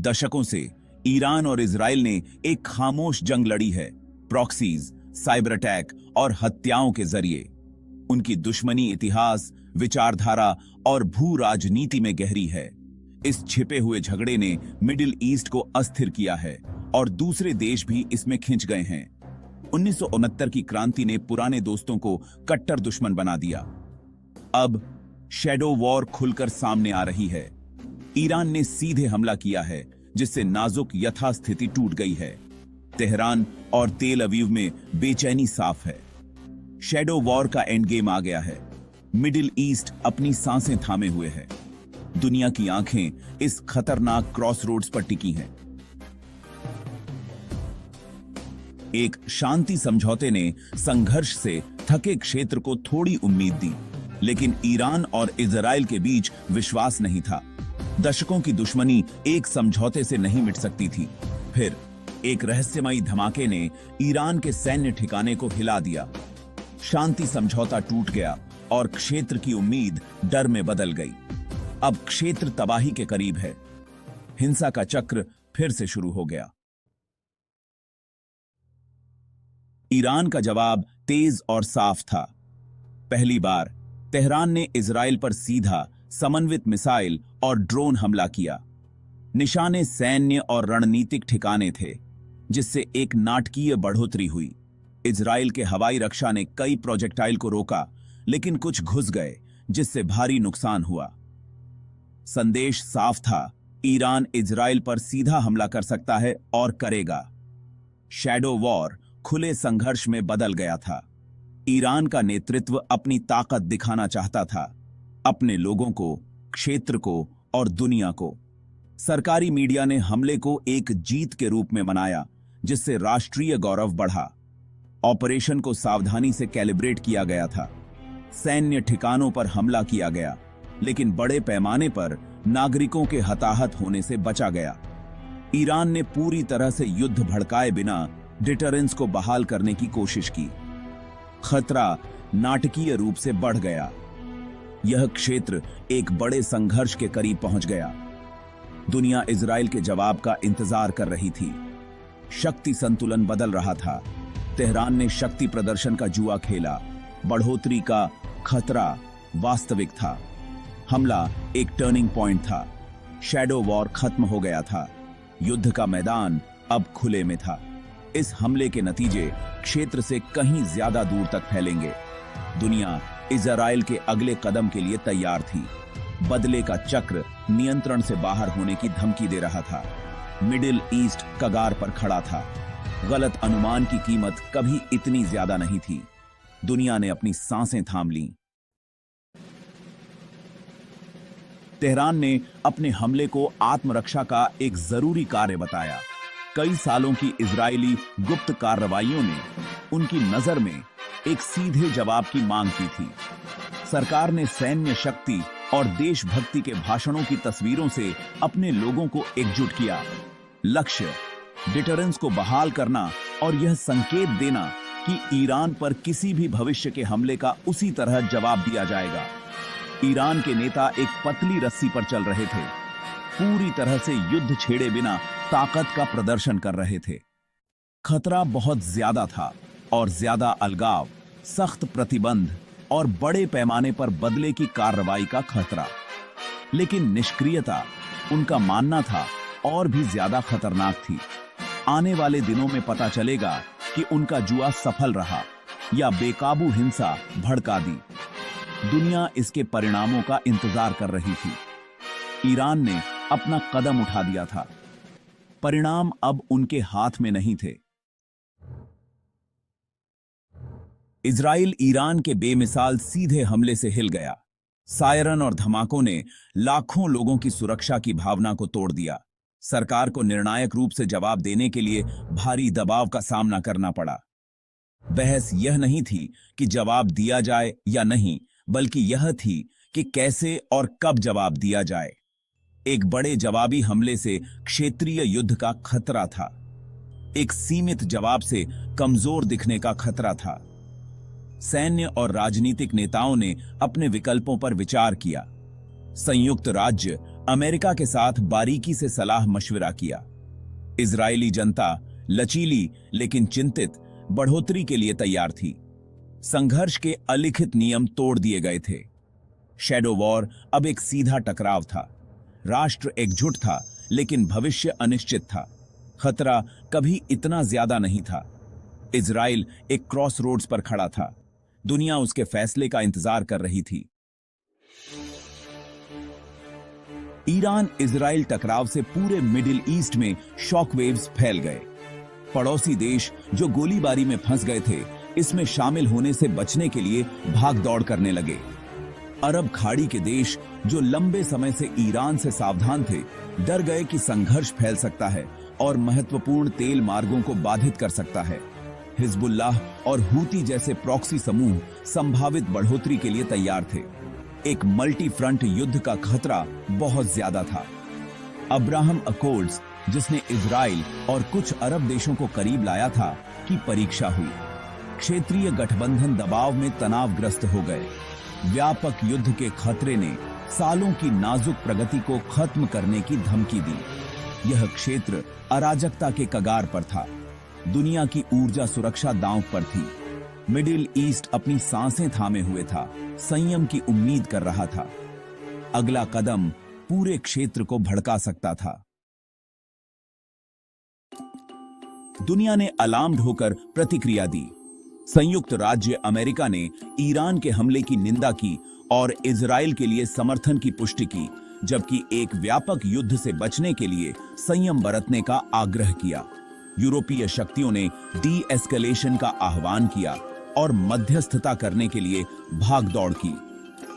दशकों से ईरान और इजराइल ने एक खामोश जंग लड़ी है, प्रॉक्सीज, साइबर अटैक और हत्याओं के जरिए। उनकी दुश्मनी इतिहास, विचारधारा और भू राजनीति में गहरी है। इस छिपे हुए झगड़े ने मिडिल ईस्ट को अस्थिर किया है और दूसरे देश भी इसमें खिंच गए हैं। 1969 की क्रांति ने पुराने दोस्तों को कट्टर दुश्मन बना दिया। अब शैडो वॉर खुलकर सामने आ रही है। ईरान ने सीधे हमला किया है, जिससे नाजुक यथास्थिति टूट गई है। तेहरान और तेल अवीव में बेचैनी साफ है। शैडो वॉर का एंड गेम आ गया है। मिडिल ईस्ट अपनी सांसें थामे हुए है। दुनिया की आंखें इस खतरनाक क्रॉसरोड्स पर टिकी हैं। एक शांति समझौते ने संघर्ष से थके क्षेत्र को थोड़ी उम्मीद दी, लेकिन ईरान और इजराइल के बीच विश्वास नहीं था। दशकों की दुश्मनी एक समझौते से नहीं मिट सकती थी। फिर एक रहस्यमयी धमाके ने ईरान के सैन्य ठिकाने को हिला दिया। शांति समझौता टूट गया और क्षेत्र की उम्मीद डर में बदल गई। अब क्षेत्र तबाही के करीब है। हिंसा का चक्र फिर से शुरू हो गया। ईरान का जवाब तेज और साफ था। पहली बार तेहरान ने इजराइल पर सीधा समन्वित मिसाइल और ड्रोन हमला किया। निशाने सैन्य और रणनीतिक ठिकाने थे, जिससे एक नाटकीय बढ़ोतरी हुई। इजराइल के हवाई रक्षा ने कई प्रोजेक्टाइल को रोका, लेकिन कुछ घुस गए, जिससे भारी नुकसान हुआ। संदेश साफ था, ईरान इजराइल पर सीधा हमला कर सकता है और करेगा। शैडो वॉर खुले संघर्ष में बदल गया था। ईरान का नेतृत्व अपनी ताकत दिखाना चाहता था, अपने लोगों को, क्षेत्र को और दुनिया को। सरकारी मीडिया ने हमले को एक जीत के रूप में मनाया, जिससे राष्ट्रीय गौरव बढ़ा। ऑपरेशन को सावधानी से कैलिब्रेट किया गया था। सैन्य ठिकानों पर हमला किया गया, लेकिन बड़े पैमाने पर नागरिकों के हताहत होने से बचा गया। ईरान ने पूरी तरह से युद्ध भड़काए बिना डिटरेंस को बहाल करने की कोशिश की। खतरा नाटकीय रूप से बढ़ गया। यह क्षेत्र एक बड़े संघर्ष के करीब पहुंच गया। दुनिया इजराइल के जवाब का इंतजार कर रही थी। शक्ति संतुलन बदल रहा था। तेहरान ने शक्ति प्रदर्शन का जुआ खेला। बढ़ोतरी का खतरा वास्तविक था। हमला एक टर्निंग पॉइंट था। शैडो वॉर खत्म हो गया था। युद्ध का मैदान अब खुले में था। इस हमले के नतीजे क्षेत्र से कहीं ज्यादा दूर तक फैलेंगे। दुनिया इजराइल के अगले कदम के लिए तैयार थी। बदले का चक्र नियंत्रण से बाहर होने की धमकी दे रहा था। मिडिल ईस्ट कगार पर खड़ा था। गलत अनुमान की कीमत कभी इतनी ज्यादा नहीं थी। दुनिया ने अपनी सांसें थाम लीं। तेहरान ने अपने हमले को आत्मरक्षा का एक जरूरी कार्य बताया। कई सालों की इजरायली गुप्त कार्रवाइयों ने उनकी नजर में एक सीधे जवाब की मांग की थी। सरकार ने सैन्य शक्ति और देशभक्ति के भाषणों की तस्वीरों से अपने लोगों को एकजुट किया। लक्ष्य डिटरेंस को बहाल करना और यह संकेत देना कि ईरान पर किसी भी भविष्य के हमले का उसी तरह जवाब दिया जाएगा। ईरान के नेता एक पतली रस्सी पर चल रहे थे। पूरी तरह से युद्ध छेड़े बिना ताकत का प्रदर्शन कर रहे थे। खतरा बहुत ज्यादा था और ज्यादा अलगाव, सख्त प्रतिबंध और बड़े पैमाने पर बदले की कार्रवाई का खतरा। लेकिन निष्क्रियता, उनका मानना था, और भी ज्यादा खतरनाक थी। आने वाले दिनों में पता चलेगा कि उनका जुआ सफल रहा या बेकाबू हिंसा भड़का दी। दुनिया इसके परिणामों का इंतजार कर रही थी। ईरान ने अपना कदम उठा दिया था। परिणाम अब उनके हाथ में नहीं थे। इजराइल ईरान के बेमिसाल सीधे हमले से हिल गया। सायरन और धमाकों ने लाखों लोगों की सुरक्षा की भावना को तोड़ दिया। सरकार को निर्णायक रूप से जवाब देने के लिए भारी दबाव का सामना करना पड़ा। बहस यह नहीं थी कि जवाब दिया जाए या नहीं, बल्कि यह थी कि कैसे और कब जवाब दिया जाए। एक बड़े जवाबी हमले से क्षेत्रीय युद्ध का खतरा था। एक सीमित जवाब से कमजोर दिखने का खतरा था। सैन्य और राजनीतिक नेताओं ने अपने विकल्पों पर विचार किया। संयुक्त राज्य अमेरिका के साथ बारीकी से सलाह मशविरा किया। इजरायली जनता लचीली लेकिन चिंतित बढ़ोतरी के लिए तैयार थी। संघर्ष के अलिखित नियम तोड़ दिए गए थे। शैडो वॉर अब एक सीधा टकराव था। राष्ट्र एकजुट था लेकिन भविष्य अनिश्चित था। खतरा कभी इतना ज्यादा नहीं था। इजराइल एक क्रॉस रोड्स पर खड़ा था। दुनिया उसके फैसले का इंतजार कर रही थी। ईरान इजराइल टकराव से पूरे मिडिल ईस्ट में शॉकवेव्स फैल गए। पड़ोसी देश जो गोलीबारी में फंस गए थे, इसमें शामिल होने से बचने के लिए भाग दौड़ करने लगे। अरब खाड़ी के देश जो लंबे समय से ईरान से सावधान थे, डर गए कि संघर्ष फैल सकता है और महत्वपूर्ण तेल मार्गों को बाधित कर सकता है। हिजबुल्लाह और हूती जैसे प्रॉक्सी समूह संभावित बढ़ोतरी के लिए तैयार थे। एक मल्टी फ्रंट युद्ध का खतरा बहुत ज्यादा था। अब्राहम अकॉर्ड्स, जिसने इजराइल और कुछ अरब देशों को करीब लाया था, की परीक्षा हुई। क्षेत्रीय गठबंधन दबाव में तनावग्रस्त हो गए। व्यापक युद्ध के खतरे ने सालों की नाजुक प्रगति को खत्म करने की धमकी दी। यह क्षेत्र अराजकता के कगार पर था। दुनिया की ऊर्जा सुरक्षा दांव पर थी। मिडिल ईस्ट अपनी सांसें थामे हुए था, संयम की उम्मीद कर रहा था। अगला कदम पूरे क्षेत्र को भड़का सकता था। दुनिया ने अलार्म होकर प्रतिक्रिया दी। संयुक्त राज्य अमेरिका ने ईरान के हमले की निंदा की और इजराइल के लिए समर्थन की पुष्टि की, जबकि एक व्यापक युद्ध से बचने के लिए संयम बरतने का आग्रह किया। यूरोपीय शक्तियों ने डी एस्केलेशन का आह्वान किया और मध्यस्थता करने के लिए भागदौड़ की।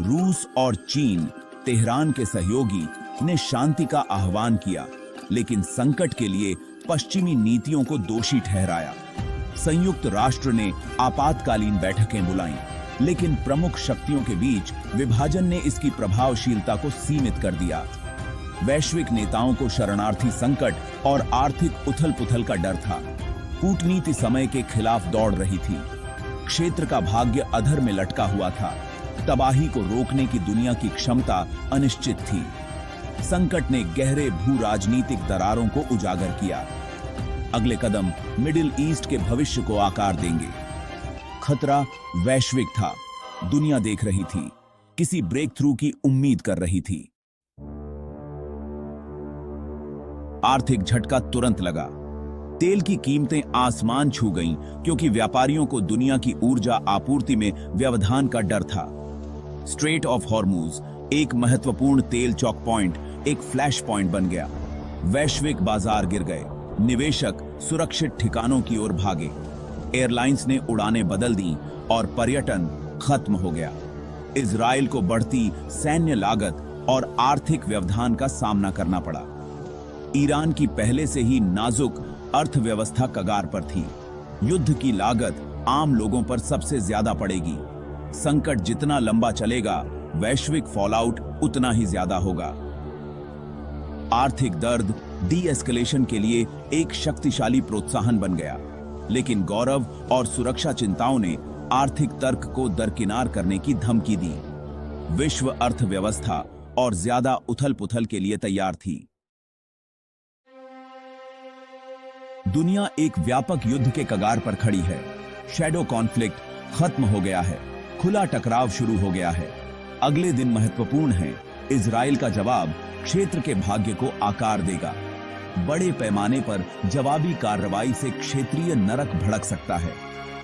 रूस और चीन, तेहरान के सहयोगी, ने शांति का आह्वान किया, लेकिन संकट के लिए पश्चिमी नीतियों को दोषी ठहराया। संयुक्त राष्ट्र ने आपातकालीन बैठकें बुलाईं, लेकिन प्रमुख शक्तियों के बीच विभाजन ने इसकी प्रभावशीलता को सीमित कर दिया। वैश्विक नेताओं को शरणार्थी संकट और आर्थिक उथल-पुथल का डर था। कूटनीति समय के खिलाफ दौड़ रही थी। क्षेत्र का भाग्य अधर में लटका हुआ था। तबाही को रोकने की दुनिया की क्षमता अनिश्चित थी। संकट ने गहरे भू राजनीतिक दरारों को उजागर किया। अगले कदम मिडिल ईस्ट के भविष्य को आकार देंगे। खतरा वैश्विक था। दुनिया देख रही थी, किसी ब्रेक थ्रू की उम्मीद कर रही थी। आर्थिक झटका तुरंत लगा। तेल की कीमतें आसमान छू गईं, क्योंकि व्यापारियों को दुनिया की ऊर्जा आपूर्ति में व्यवधान का डर था। स्ट्रेट ऑफ हॉर्मुज, एक महत्वपूर्ण तेल चौक पॉइंट, एक फ्लैश पॉइंट बन गया। वैश्विक बाजार गिर गए। निवेशक सुरक्षित ठिकानों की ओर भागे। एयरलाइंस ने उड़ानें बदल दी और पर्यटन खत्म हो गया। इजराइल को बढ़ती सैन्य लागत और आर्थिक व्यवधान का सामना करना पड़ा। ईरान की पहले से ही नाजुक अर्थव्यवस्था कगार पर थी। युद्ध की लागत आम लोगों पर सबसे ज्यादा पड़ेगी। संकट जितना लंबा चलेगा, वैश्विक फॉलआउट उतना ही ज्यादा होगा। आर्थिक दर्द डी एस्केलेशन के लिए एक शक्तिशाली प्रोत्साहन बन गया, लेकिन गौरव और सुरक्षा चिंताओं ने आर्थिक तर्क को दरकिनार करने की धमकी दी। विश्व अर्थव्यवस्था और ज्यादा उथल-पुथल के लिए तैयार थी। दुनिया एक व्यापक युद्ध के कगार पर खड़ी है। शैडो कॉन्फ्लिक्ट खत्म हो गया है। खुला टकराव शुरू हो गया है। अगले दिन महत्वपूर्ण हैं। इजराइल का जवाब क्षेत्र के भाग्य को आकार देगा। बड़े पैमाने पर जवाबी कार्रवाई से क्षेत्रीय नरक भड़क सकता है।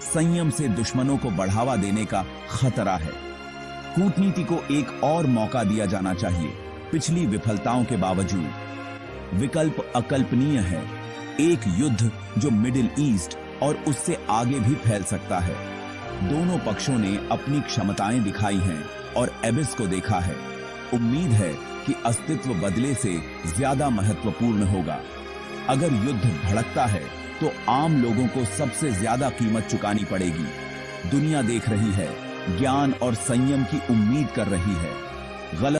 संयम से दुश्मनों को बढ़ावा देने का खतरा है। कूटनीति को एक और मौका दिया जाना चाहिए। पिछली विफलताओं के बावजूद विकल्प अकल्पनीय है। एक युद्ध जो मिडिल ईस्ट और उससे आगे भी फैल सकता है। दोनों पक्षों ने अपनी क्षमताएं दिखाई हैं और एबिस को देखा है। उम्मीद है कि अस्तित्व बदले से ज्यादा महत्वपूर्ण होगा। अगर युद्ध भड़कता है तो आम लोगों को सबसे ज्यादा कीमत चुकानी पड़ेगी। दुनिया देख रही है, ज्ञान और संयम की उम्मीद कर रही है। गलत